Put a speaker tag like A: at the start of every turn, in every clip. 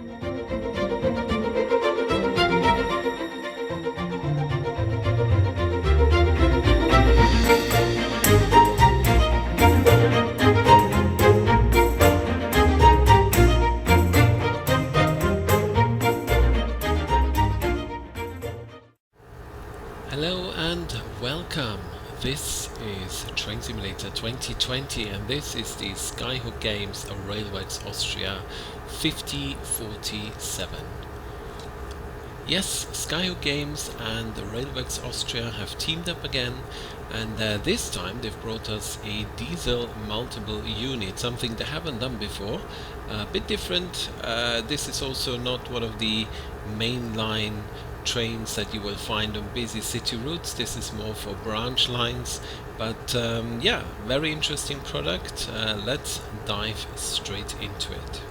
A: Hello and welcome. This is Train Simulator 2020 and this is the Skyhook Games Railworks Austria 5047. Yes, Skyhook Games and the Railworks Austria have teamed up again, and this time they've brought us a diesel multiple unit, something they haven't done before. A bit different. This is also not one of the mainline trains that you will find on busy city routes. This is more for branch lines, but yeah, very interesting product. Let's dive straight into it.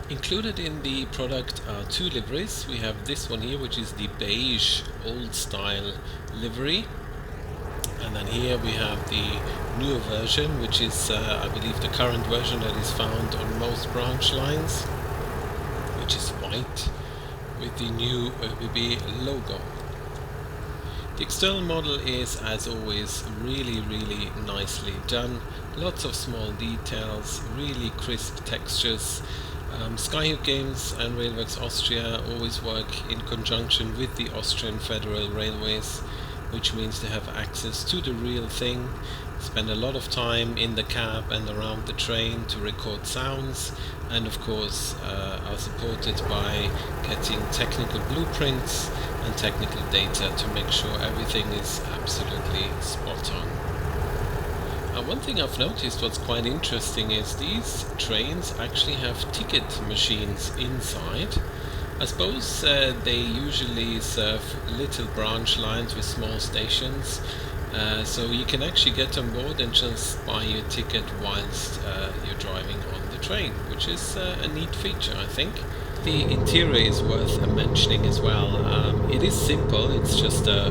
A: Included in the product are two liveries. We have this one here, which is the beige old style livery, and then here we have the newer version, which is I believe the current version that is found on most branch lines, which is white with the new OEBB logo. The external model is, as always, really nicely done. Lots of small details, really crisp textures. Skyhook Games and Railworks Austria always work in conjunction with the Austrian Federal Railways, which means they have access to the real thing. Spend a lot of time in the cab and around the train to record sounds, and of course are supported by getting technical blueprints and technical data to make sure everything is absolutely spot on. One thing I've noticed what's quite interesting is these trains actually have ticket machines inside. I suppose they usually serve little branch lines with small stations, so you can actually get on board and just buy your ticket whilst you're driving on the train, which is a neat feature, I think. The interior is worth mentioning as well. It is simple, it's just a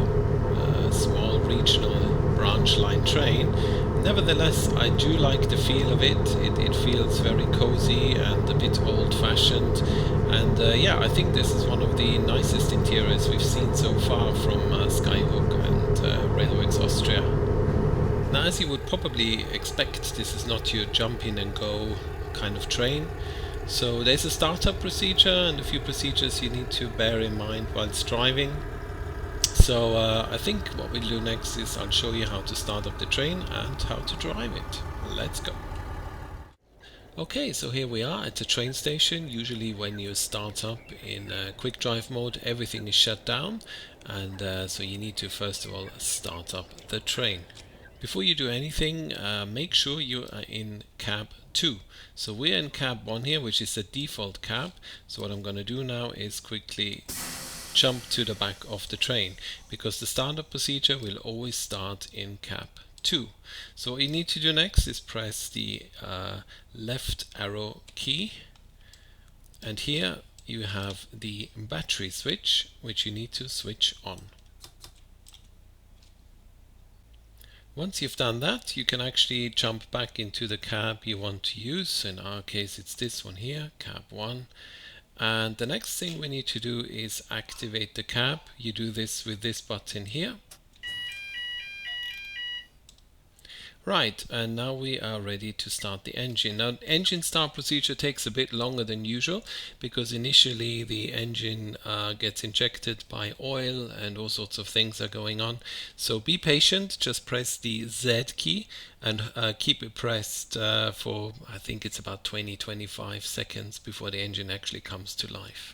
A: small regional branch line train. Nevertheless, I do like the feel of it. It feels very cozy and a bit old-fashioned, and yeah, I think this is one of the nicest interiors we've seen so far from Skyhook and Railworks Austria. Now, as you would probably expect, this is not your jump in and go kind of train. So there's a startup procedure and a few procedures you need to bear in mind whilst driving. So I think what we'll do next is I'll show you how to start up the train and how to drive it. Let's go. Okay, so here we are at the train station. Usually when you start up in quick drive mode, everything is shut down, and so you need to first of all start up the train. Before you do anything, make sure you are in cab 2. So we're in cab 1 here, which is the default cab. So what I'm going to do now is quickly jump to the back of the train, because the startup procedure will always start in cab 2. So what you need to do next is press the left arrow key, and here you have the battery switch, which you need to switch on. Once you've done that, you can actually jump back into the cab you want to use. In our case, it's this one here, cab 1. And the next thing we need to do is activate the cab. You do this with this button here. Right, and now we are ready to start the engine. Now, engine start procedure takes a bit longer than usual, because initially the engine gets injected by oil and all sorts of things are going on. So be patient, just press the Z key and keep it pressed for, I think it's about 20-25 seconds before the engine actually comes to life.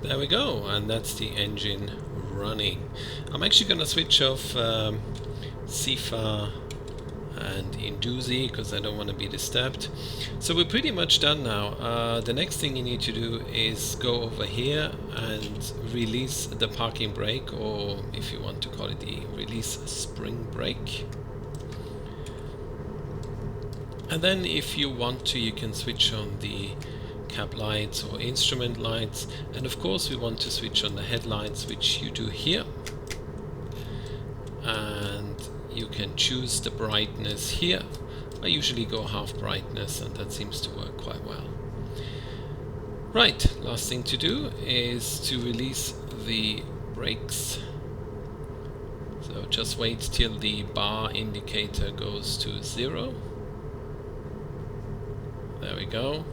A: There we go, and that's the engine running. I'm actually going to switch off CIFA and Induzi because I don't want to be disturbed. So we're pretty much done now. The next thing you need to do is go over here and release the parking brake, or if you want to call it the release spring brake. And then if you want to, you can switch on the cab lights or instrument lights, and of course we want to switch on the headlights, which you do here, and you can choose the brightness here. I usually go half brightness, and that seems to work quite well. Right, last thing to do is to release the brakes. So just wait till the bar indicator goes to 0. There we go.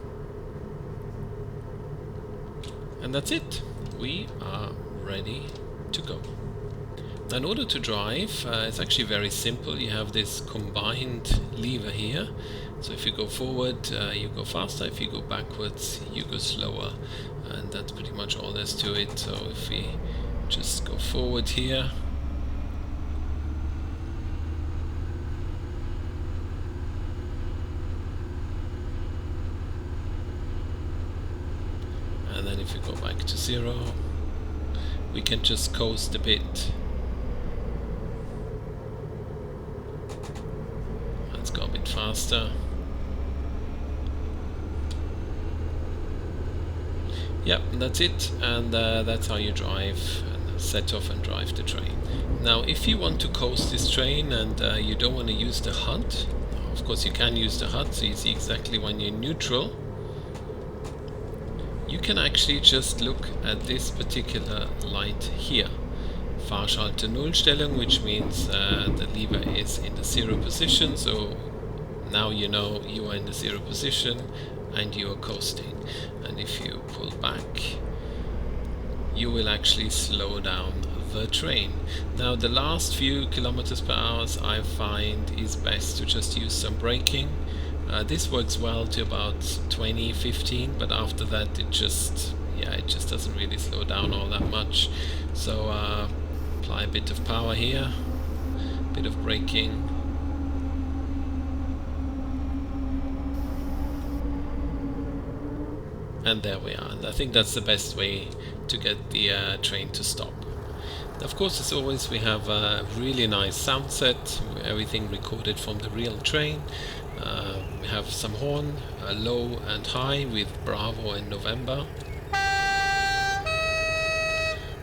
A: And that's it. We are ready to go. Now, in order to drive, it's actually very simple. You have this combined lever here. So if you go forward, you go faster. If you go backwards, you go slower. And that's pretty much all there's to it. So if we just go forward here, and then if you go back to 0, we can just coast a bit. Let's go a bit faster. Yep, that's it, and that's how you drive and set off and drive the train. Now, if you want to coast this train and you don't want to use the HUD, of course you can use the HUD, so you see exactly when you're neutral. You can actually just look at this particular light here. Fahrschalter Nullstellung, which means the lever is in the 0 position, so now you know you are in the 0 position and you are coasting. And if you pull back, you will actually slow down the train. Now, the last few kilometers per hour I find is best to just use some braking. This works well to about 20-15, but after that it just doesn't really slow down all that much. So apply a bit of power here, a bit of braking. And there we are. And I think that's the best way to get the train to stop. Of course, as always, we have a really nice sound set, everything recorded from the real train. We have some horn, low and high with Bravo and November.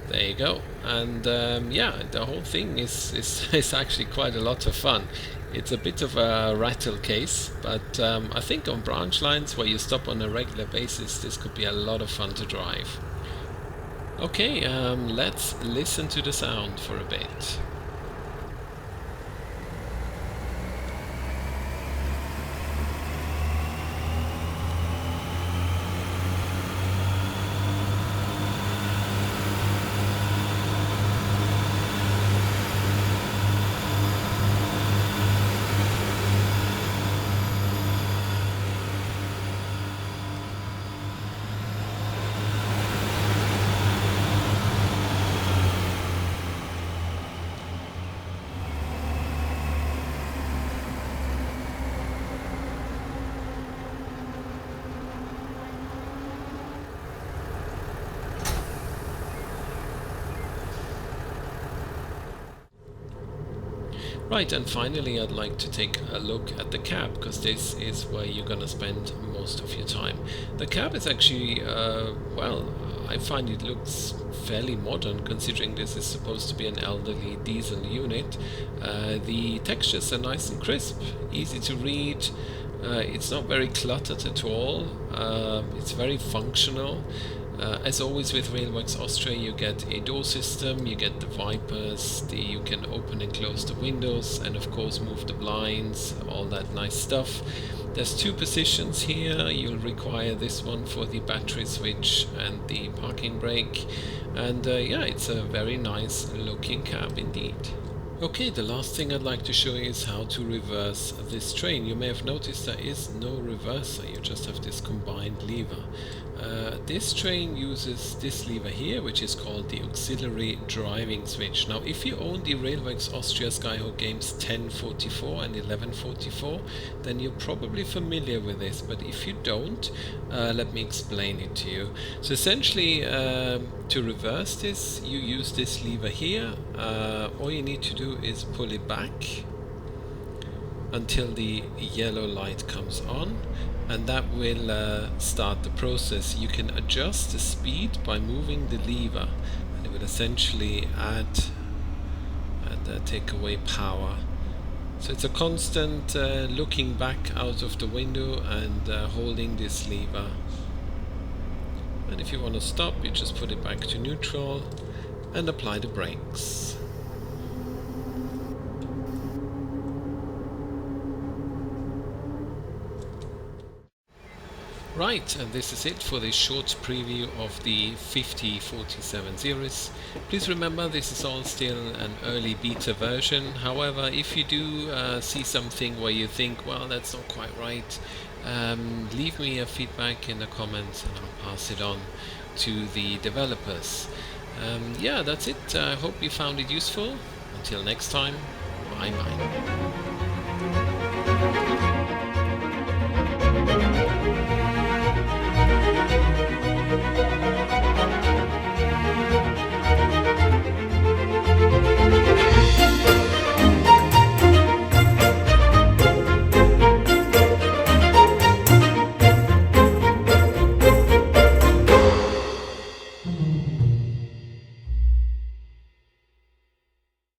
A: There you go. And yeah, the whole thing is actually quite a lot of fun. It's a bit of a rattle case, but I think on branch lines where you stop on a regular basis, this could be a lot of fun to drive. Okay, let's listen to the sound for a bit. Right, and finally I'd like to take a look at the cab, because this is where you're gonna spend most of your time. The cab is actually, well, I find it looks fairly modern considering this is supposed to be an elderly diesel unit. The textures are nice and crisp, easy to read. It's not very cluttered at all. It's very functional. As always with Railworks Austria, you get a door system, you get the wipers, you can open and close the windows, and of course move the blinds, all that nice stuff. There's two positions here. You'll require this one for the battery switch and the parking brake. And yeah, it's a very nice looking cab indeed. Okay, the last thing I'd like to show you is how to reverse this train. You may have noticed there is no reverser, you just have this combined lever. This train uses this lever here, which is called the auxiliary driving switch. Now, if you own the Railworks Austria Skyhook games 1044 and 1144, then you're probably familiar with this, but if you don't, let me explain it to you. So essentially, to reverse this, you use this lever here. All you need to do is pull it back, until the yellow light comes on, and that will start the process. You can adjust the speed by moving the lever, and it will essentially add and take away power. So it's a constant looking back out of the window and holding this lever. And if you want to stop, you just put it back to neutral and apply the brakes. Right, and this is it for this short preview of the 5047 series. Please remember, this is all still an early beta version. However, if you do see something where you think, well, that's not quite right, leave me a feedback in the comments and I'll pass it on to the developers. Yeah, that's it. I hope you found it useful. Until next time, bye bye.